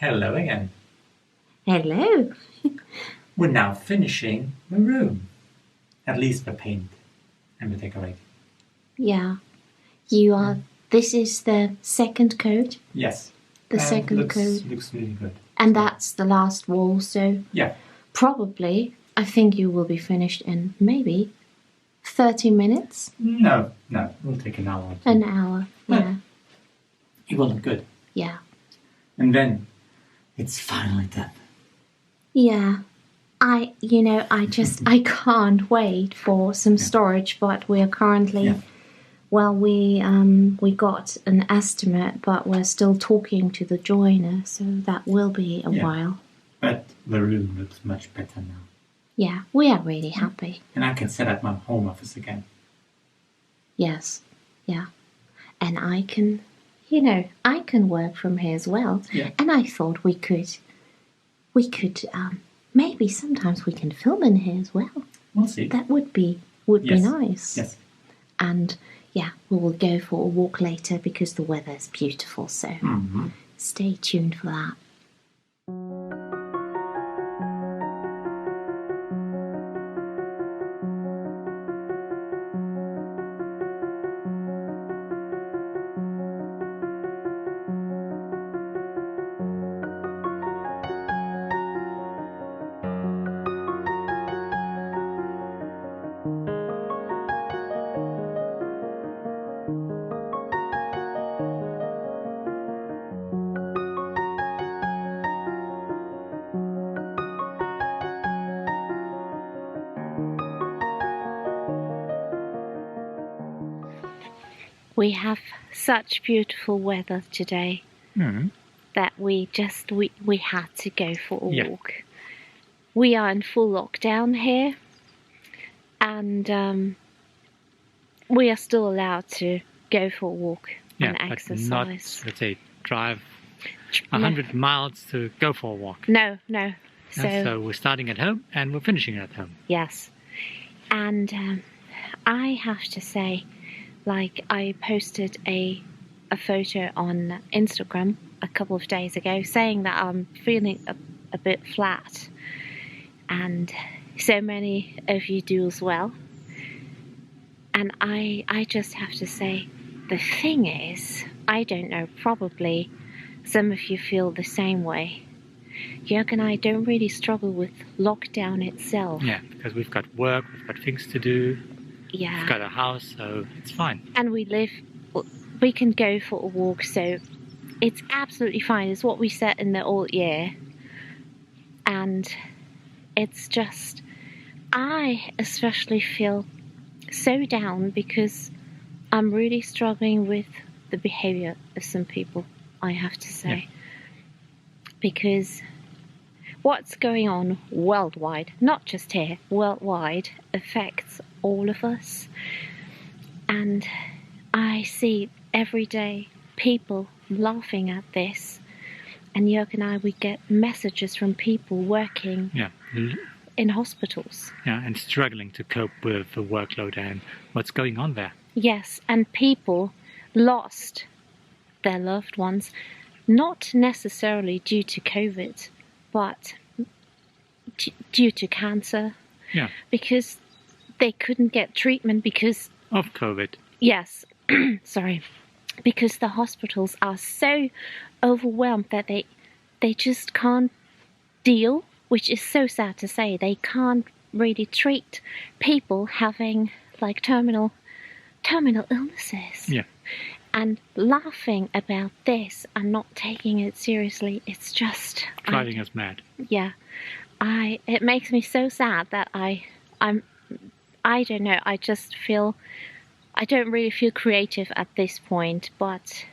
Hello again. Hello. We're now finishing the room. At least the paint and the decorating. Yeah. You are... This is the second coat? Yes. The second coat. Looks really good. And that's the last wall, so... Yeah. Probably, I think you will be finished in maybe 30 minutes? No. We'll take an hour or two. An hour, yeah. It will look good. Yeah. And then it's finally done. Yeah. I can't wait for some storage, but we are currently... Yeah. Well, we got an estimate, but we're still talking to the joiner, so that will be a while. But the room looks much better now. Yeah, we are really happy. And I can set up my home office again. Yes, yeah. And I can work from here as well. Yeah. And I thought we could, maybe sometimes we can film in here as well. We'll see. That would be nice. Yes. And yeah, we will go for a walk later because the weather is beautiful, so stay tuned for that. We have such beautiful weather today that we had to go for a walk. We are in full lockdown here, and we are still allowed to go for a walk and exercise. But not, let's say, drive 100 miles to go for a walk. No. So we're starting at home and we're finishing at home. Yes. And I have to say, like, I posted a photo on Instagram a couple of days ago saying that I'm feeling a bit flat. And so many of you do as well. And I just have to say, the thing is, I don't know, probably some of you feel the same way. Jörg and I don't really struggle with lockdown itself. Yeah, because we've got work, we've got things to do. Yeah. We've got a house, so it's fine. And we can go for a walk, so it's absolutely fine. It's what we set in the old year. And it's just, I especially feel so down because I'm really struggling with the behavior of some people, I have to say. Yeah. Because what's going on worldwide, not just here, worldwide, affects all of us. And I see every day people laughing at this. And Jörg and I, we get messages from people working in hospitals. Yeah, and struggling to cope with the workload and what's going on there. Yes, and people lost their loved ones, not necessarily due to COVID, but due to cancer. Yeah. Because they couldn't get treatment because... Of COVID. Yes, sorry. Because the hospitals are so overwhelmed that they just can't deal, which is so sad to say. They can't really treat people having like terminal illnesses. Yeah. And laughing about this and not taking it seriously, it's just driving us mad. Yeah. It makes me so sad that I don't know, I just feel I don't really feel creative at this point, but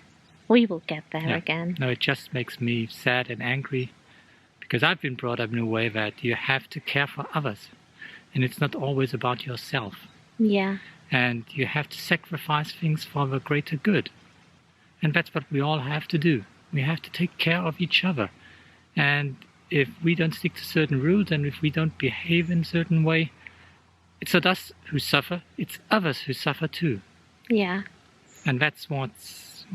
we will get there again. No, it just makes me sad and angry because I've been brought up in a way that you have to care for others and it's not always about yourself. Yeah. And you have to sacrifice things for the greater good. And that's what we all have to do. We have to take care of each other. And if we don't stick to certain rules and if we don't behave in a certain way, it's not us who suffer, it's others who suffer too. Yeah. And that's what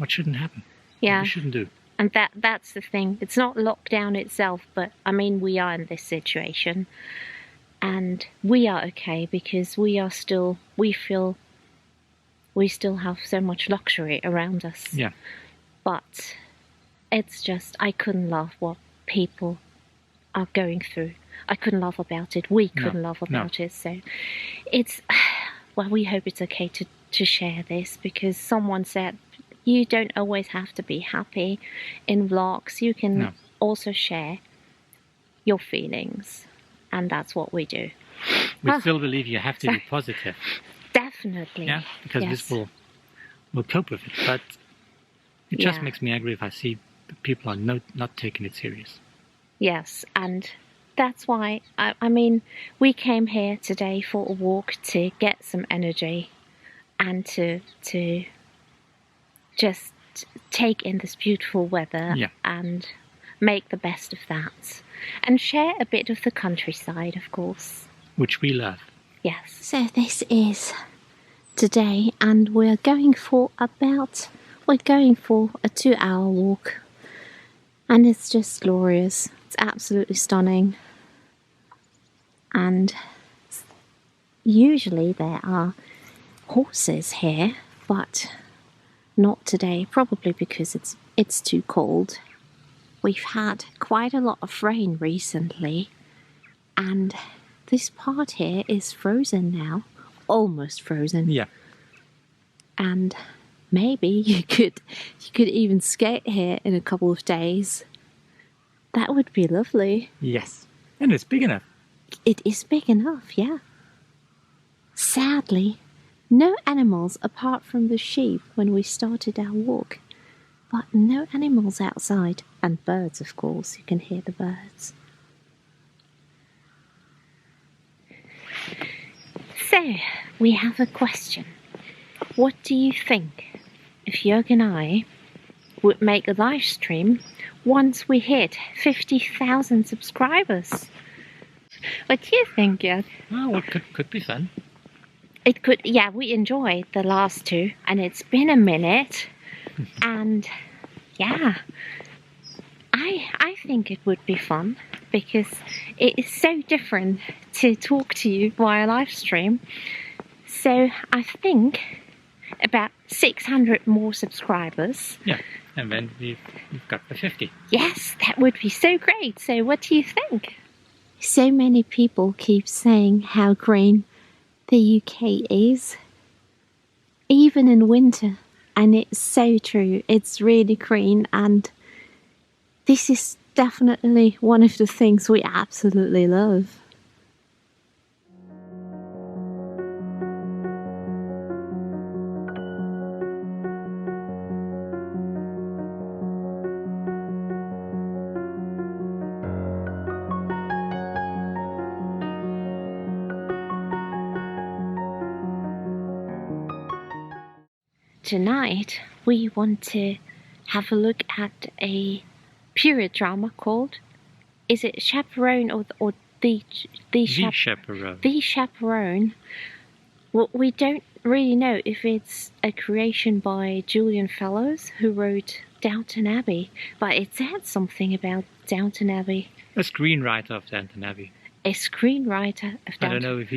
shouldn't happen. Yeah. What we shouldn't do. And that's the thing. It's not lockdown itself, but I mean, we are in this situation. And we are okay because we feel we still have so much luxury around us. Yeah. But it's just, I couldn't laugh what people are going through. I couldn't laugh about it. We couldn't laugh about it. So it's, well, we hope it's okay to share this, because someone said you don't always have to be happy in vlogs. You can also share your feelings, and that's what we do. We still believe you have to be positive. Definitely. Yeah, because this will cope with it. But it just makes me angry if I see people are not taking it serious. Yes, and that's why, I mean, we came here today for a walk to get some energy and to just take in this beautiful weather and make the best of that. And share a bit of the countryside, of course. Which we love. Yes. So this is today, and we're going for a 2-hour walk. And it's just glorious. It's absolutely stunning. And usually there are horses here, but not today, probably because it's too cold. We've had quite a lot of rain recently, and this part here is frozen now, almost frozen. Yeah. And maybe you could even skate here in a couple of days. That would be lovely. Yes. And it's big enough. It is big enough, yeah. Sadly, no animals apart from the sheep when we started our walk. But no animals outside. And birds, of course. You can hear the birds. So, we have a question. What do you think if Jörg and I would make a live stream once we hit 50,000 subscribers? What do you think, Jörg? Oh, well, could be fun. It could, yeah, we enjoyed the last two, and it's been a minute, and yeah, I think it would be fun, because it is so different to talk to you via live stream. So I think about 600 more subscribers. Yeah, and then we've got the 50. Yes, that would be so great. So what do you think? So many people keep saying how green the UK is, even in winter, and it's so true. It's really green, and this is definitely one of the things we absolutely love. Tonight we want to have a look at a period drama called, is it Chaperone or the Chaperone? The Chaperone. Well, we don't really know if it's a creation by Julian Fellowes, who wrote Downton Abbey, but it said something about Downton Abbey. A screenwriter of Downton Abbey. A screenwriter of Downton. I don't know if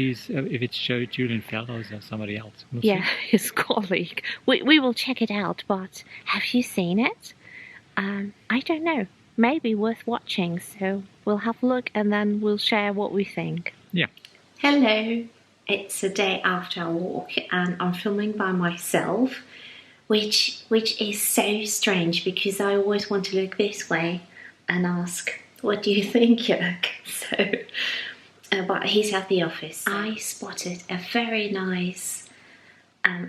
it's Julian Fellowes or somebody else. We'll see. His colleague. We will check it out, but have you seen it? I don't know. Maybe worth watching, so we'll have a look and then we'll share what we think. Yeah. Hello. It's the day after our walk and I'm filming by myself, which is so strange because I always want to look this way and ask, what do you think, Jörg? So, but he's at the office. I spotted a very nice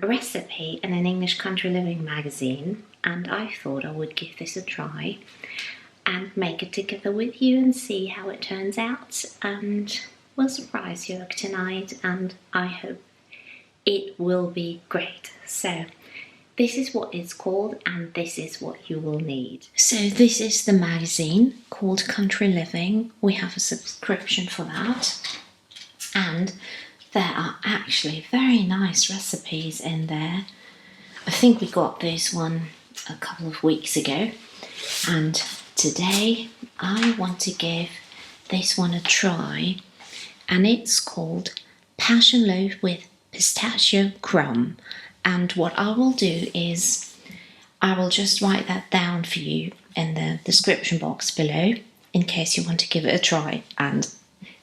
recipe in an English country living magazine, and I thought I would give this a try and make it together with you and see how it turns out. And we'll surprise Jörg tonight, and I hope it will be great. So this is what it's called, and this is what you will need. So this is the magazine called Country Living. We have a subscription for that, and there are actually very nice recipes in there. I think we got this one a couple of weeks ago, And today I want to give this one a try, and it's called Passion Loaf with Pistachio Crumb. And what I will do is I will just write that down for you in the description box below in case you want to give it a try and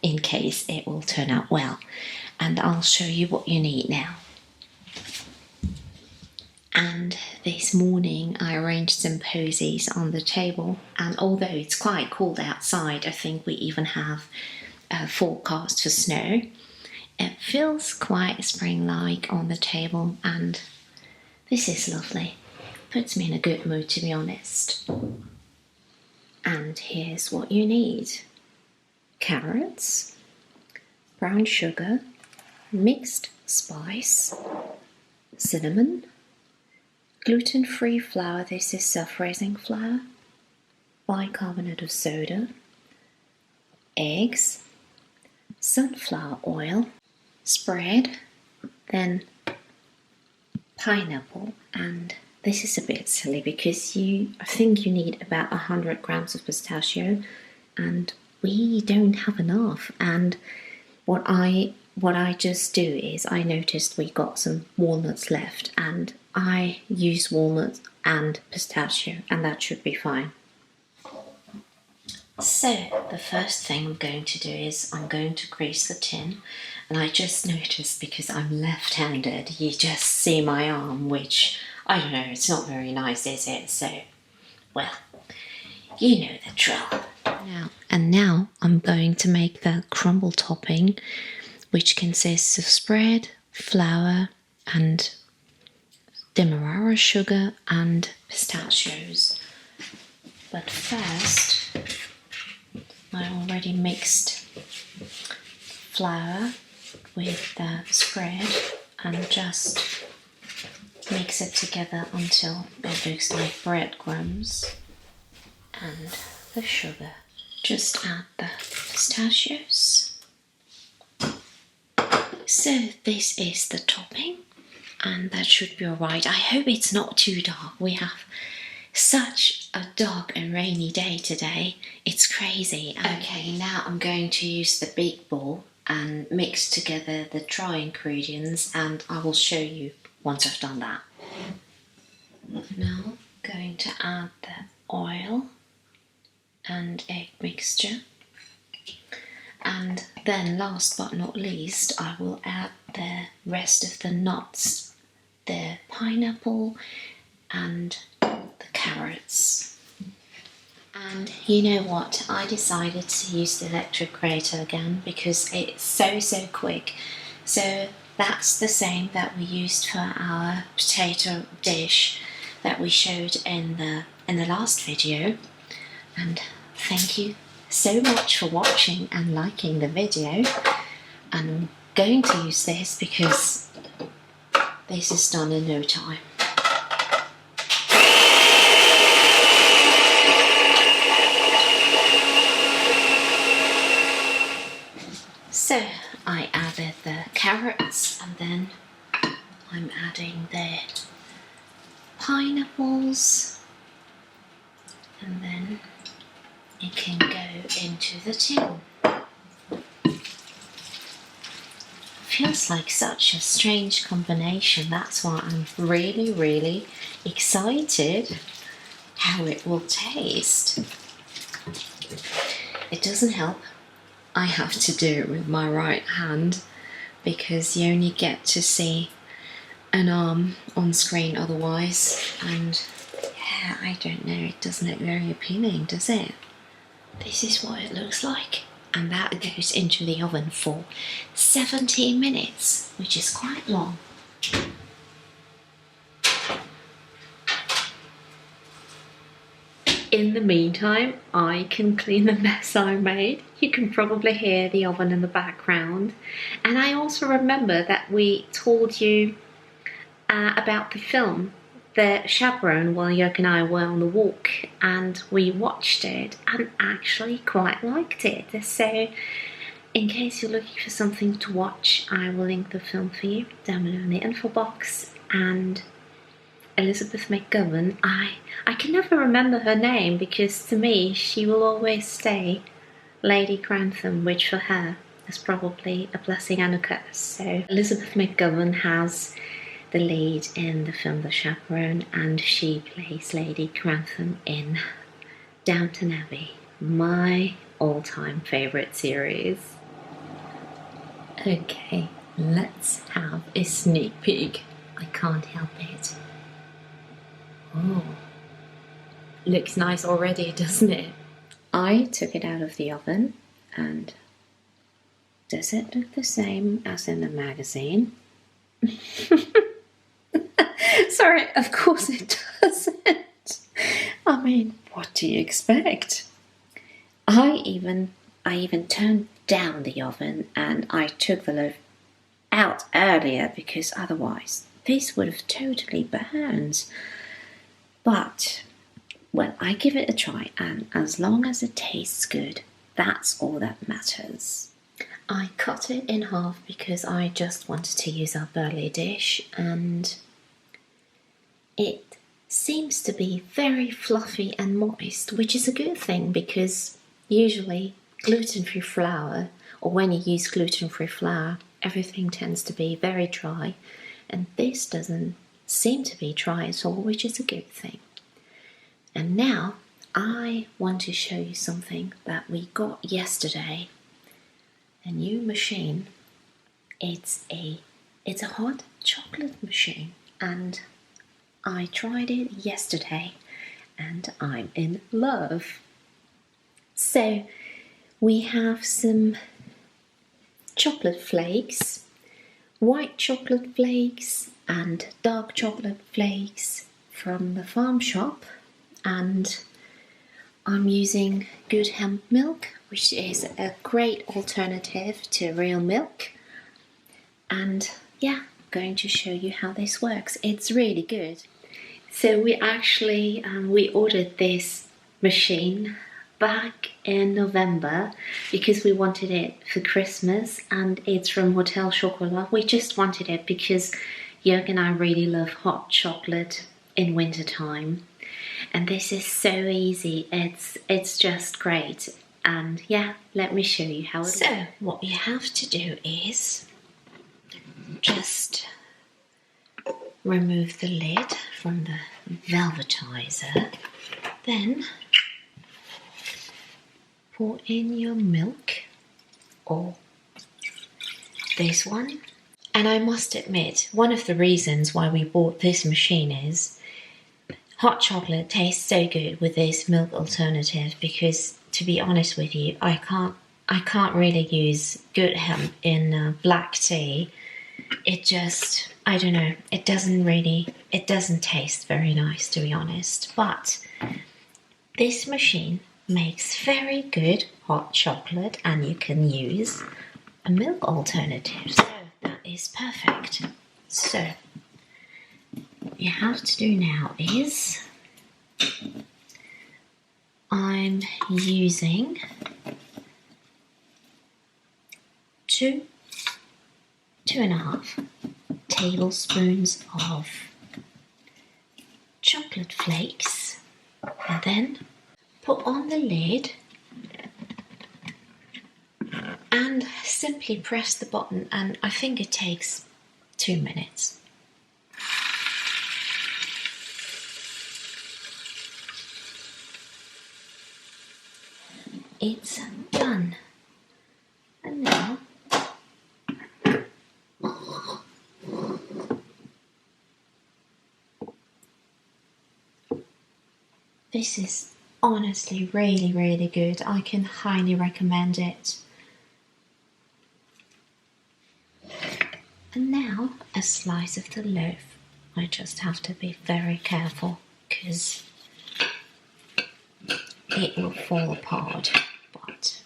in case it will turn out well. And I'll show you what you need now. And this morning I arranged some posies on the table, and although it's quite cold outside, I think we even have a forecast for snow. It feels quite spring-like on the table, and this is lovely. Puts me in a good mood, to be honest. And here's what you need: carrots, brown sugar, mixed spice, cinnamon, gluten-free flour, this is self-raising flour, bicarbonate of soda, eggs, sunflower oil, spread, then pineapple. And this is a bit silly because I think you need about 100 grams of pistachio, and we don't have enough. And what I just do is I noticed we got some walnuts left, and I use walnuts and pistachio, and that should be fine. So the first thing I'm going to do is I'm going to grease the tin, and I just noticed because I'm left-handed, you just see my arm, which I don't know, it's not very nice, is it? So, well, you know the drill. Now I'm going to make the crumble topping, which consists of spread, flour, and demerara sugar and pistachios. But first, I already mixed flour with the spread and just mix it together until it looks like breadcrumbs. And the sugar. Just add the pistachios. So this is the topping, and that should be alright. I hope it's not too dark. We have such a dark and rainy day today. It's crazy. Okay, now I'm going to use the big bowl and mix together the dry ingredients, and I will show you once I've done that. Now I'm going to add the oil and egg mixture. And then last but not least, I will add the rest of the nuts, the pineapple and the carrots. And you know what, I decided to use the electric grater again because it's so quick. So that's the same that we used for our potato dish that we showed in the last video. And thank you so much for watching and liking the video. And I'm going to use this because this is done in no time. So I added the carrots, and then I'm adding the pineapples, and then it can go into the tin. Feels like such a strange combination. That's why I'm really excited how it will taste. It doesn't help I have to do it with my right hand because you only get to see an arm on screen otherwise, and yeah, I don't know, it doesn't look very appealing, does it? This is what it looks like, and that goes into the oven for 17 minutes, which is quite long. In the meantime, I can clean the mess I made. You can probably hear the oven in the background. And I also remember that we told you about the film, The Chaperone, while Joerg and I were on the walk, and we watched it and actually quite liked it. So in case you're looking for something to watch, I will link the film for you down below in the info box. And Elizabeth Mcgovern. I can never remember her name because to me she will always stay Lady Grantham, which for her is probably a blessing and a curse. So Elizabeth Mcgovern has the lead in the film The Chaperone, and she plays Lady Grantham in Downton Abbey, my all-time favourite series. Okay, let's have a sneak peek. I can't help it. Oh, looks nice already, doesn't it? I took it out of the oven, and does it look the same as in the magazine? Sorry, of course it doesn't. I mean, what do you expect? I even turned down the oven, and I took the loaf out earlier because otherwise this would have totally burned. But, well, I give it a try, and as long as it tastes good, that's all that matters. I cut it in half because I just wanted to use our burley dish, and it seems to be very fluffy and moist, which is a good thing because usually gluten-free flour, or when you use gluten-free flour, everything tends to be very dry, and this doesn't seem to be dry at all, which is a good thing. And now I want to show you something that we got yesterday. A new machine. It's a hot chocolate machine, and I tried it yesterday and I'm in love. So we have some chocolate flakes, white chocolate flakes and dark chocolate flakes from the farm shop, and I'm using good hemp milk, which is a great alternative to real milk. And yeah, I'm going to show you how this works. It's really good. So we actually we ordered this machine back in November because we wanted it for Christmas, and it's from Hotel Chocolat. We just wanted it because Joerg and I really love hot chocolate in winter time, and this is so easy. It's just great. And yeah, let me show you how it works. So what you have to do is just remove the lid from the velvetizer, then pour in your milk, or this one. And I must admit, one of the reasons why we bought this machine is hot chocolate tastes so good with this milk alternative, because to be honest with you, I can't really use good hemp in black tea. It just, I don't know, it doesn't taste very nice, to be honest. But this machine makes very good hot chocolate, and you can use a milk alternative, so that is perfect. So what you have to do now is I'm using 2.5 tablespoons of chocolate flakes, and then put on the lid and simply press the button, and I think it takes 2 minutes. It's done. And now this is honestly really, really good. I can highly recommend it. And now a slice of the loaf. I just have to be very careful because it will fall apart, but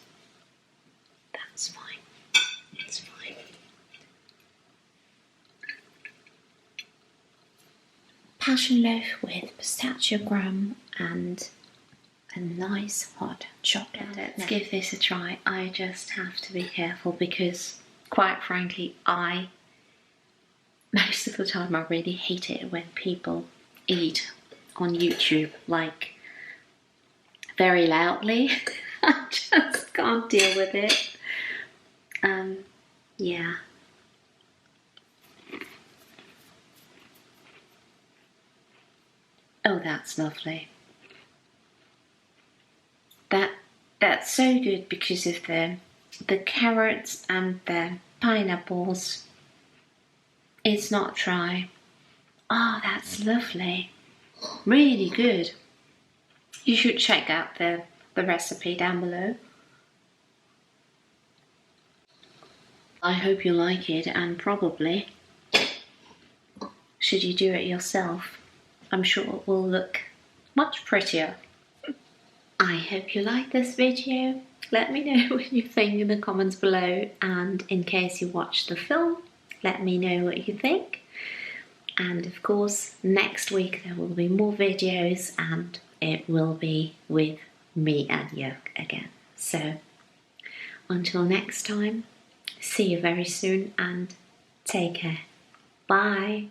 that's fine. It's fine. Passion loaf with pistachio crumb and a nice hot chocolate. Let's give this a try. I just have to be careful because, quite frankly, most of the time I really hate it when people eat on YouTube, like very loudly. I just can't deal with it. Yeah. Oh, that's lovely. That's so good because of the carrots and the pineapples. It's not dry. Oh, that's lovely. Really good. You should check out the recipe down below. I hope you like it, and probably, should you do it yourself, I'm sure it will look much prettier. I hope you like this video. Let me know what you think in the comments below, and in case you watched the film, let me know what you think. And of course, next week there will be more videos, and it will be with me and Joerg again. So until next time, see you very soon and take care. Bye.